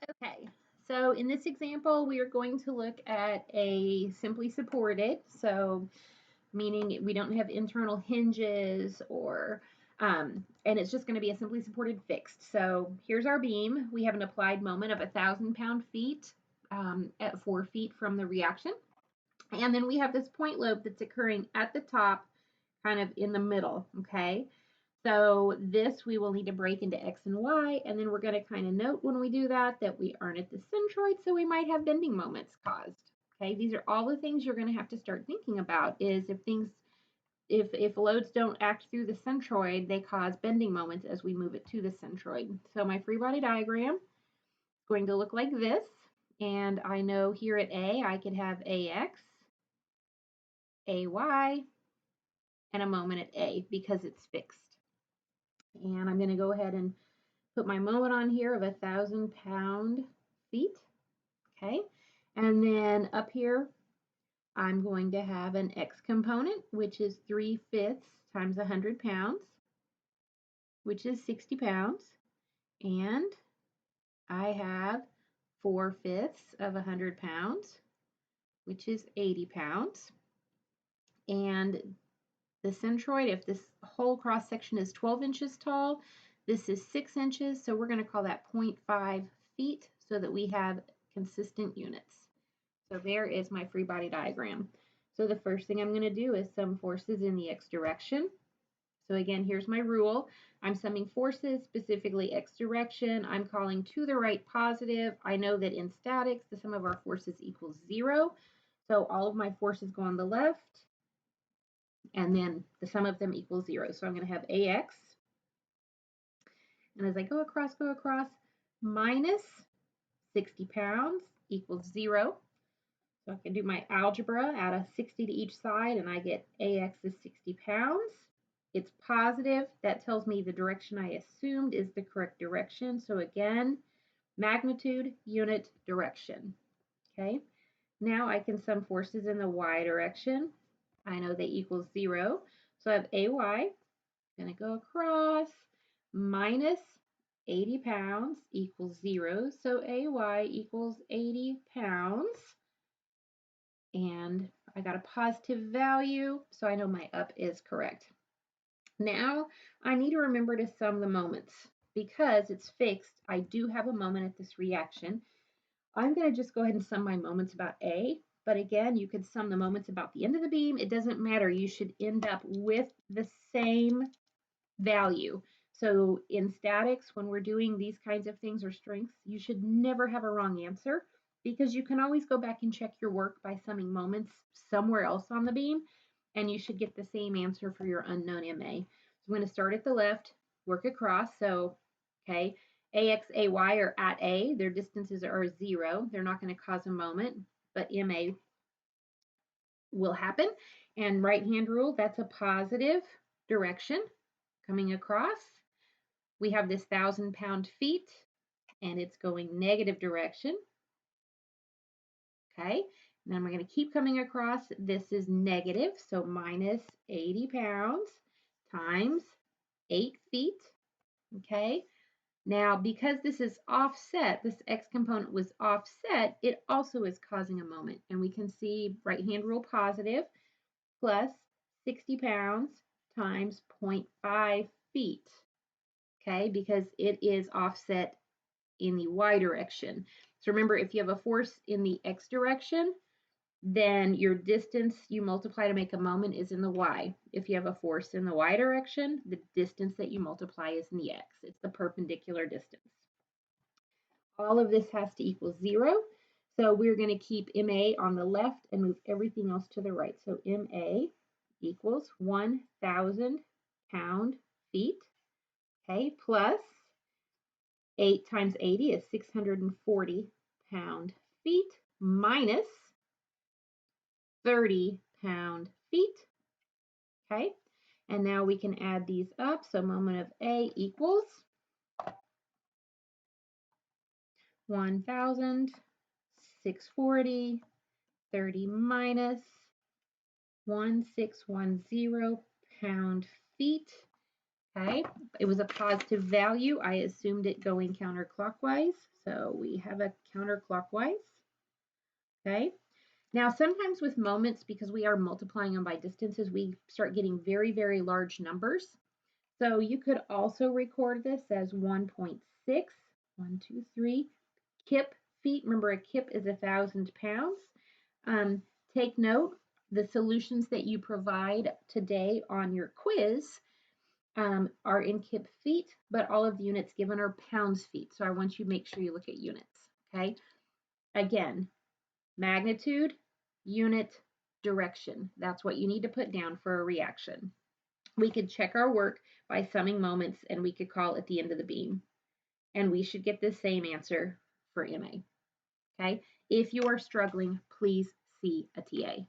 Okay, so in this example, we are going to look at a simply supported, so meaning we don't have internal hinges or, and it's just going to be a simply supported fixed. So here's our beam. We have an applied moment of 1,000 pound-feet at 4 feet from the reaction. And then we have this point lobe that's occurring at the top, kind of in the middle, okay? So this we will need to break into X and Y, and then we're going to kind of note when we do that that we aren't at the centroid, so we might have bending moments caused. Okay, these are all the things you're going to have to start thinking about is if loads don't act through the centroid, they cause bending moments as we move it to the centroid. So my free body diagram is going to look like this, and I know here at A I could have AX, AY, and a moment at A because it's fixed. And I'm going to go ahead and put my moment on here of 1,000 pound-feet. Okay. And then up here, I'm going to have an X component, which is 3/5 times 100 pounds, which is 60 pounds. And I have 4/5 of 100 pounds, which is 80 pounds. And the centroid, if this whole cross section is 12 inches tall, this is 6 inches, so we're going to call that 0.5 feet so that we have consistent units. So there is my free body diagram. So the first thing I'm going to do is sum forces in the x direction. So again, here's my rule. I'm summing forces, specifically x direction. I'm calling to the right positive. I know that in statics, the sum of our forces equals 0. So all of my forces go on the left, and then the sum of them equals 0. So I'm going to have AX, and as I go across, minus 60 pounds equals 0. So I can do my algebra, add a 60 to each side, and I get AX is 60 pounds. It's positive. That tells me the direction I assumed is the correct direction. So again, magnitude, unit, direction. Okay. Now I can sum forces in the y direction. I know they equal 0. So I have AY, going to go across, minus 80 pounds equals 0. So AY equals 80 pounds. And I got a positive value, so I know my up is correct. Now I need to remember to sum the moments. Because it's fixed, I do have a moment at this reaction. I'm going to just go ahead and sum my moments about A, but again, you could sum the moments about the end of the beam. It doesn't matter. You should end up with the same value. So in statics, when we're doing these kinds of things or strengths, you should never have a wrong answer because you can always go back and check your work by summing moments somewhere else on the beam, and you should get the same answer for your unknown MA. So I'm going to start at the left, work across. So, okay, AX, AY are at A. Their distances are 0. They're not going to cause a moment, but MA will happen. And right-hand rule, that's a positive direction coming across. We have this 1,000 pound-feet, and it's going negative direction. Okay, and then we're going to keep coming across. This is negative, so minus 80 pounds times 8 feet. Okay, now because this is offset, this x component was offset, it also is causing a moment. And we can see right-hand rule positive plus 60 pounds times 0.5 feet. Okay, because it is offset in the y direction. So remember, if you have a force in the x direction, then your distance you multiply to make a moment is in the y. If you have a force in the y direction, the distance that you multiply is in the x. It's the perpendicular distance. All of this has to equal 0. So we're going to keep MA on the left and move everything else to the right. So MA equals 1,000 pound-feet, okay, plus 8 times 80 is 640 pound-feet minus 30 pound-feet. Okay, and now we can add these up. So moment of A equals 1,000, 640, 30 minus 1,610 pound-feet. Okay, it was a positive value. I assumed it going counterclockwise, so we have a counterclockwise. Okay, now sometimes with moments, because we are multiplying them by distances, we start getting very, very large numbers. So you could also record this as 1.6, 1, 2, 3, kip feet. Remember, a kip is 1,000 pounds. Take note, the solutions that you provide today on your quiz are in kip feet, but all of the units given are pounds feet. So I want you to make sure you look at units, okay? Again, magnitude, unit, direction. That's what you need to put down for a reaction. We could check our work by summing moments, and we could call at the end of the beam. And we should get the same answer for MA, okay? If you are struggling, please see a TA.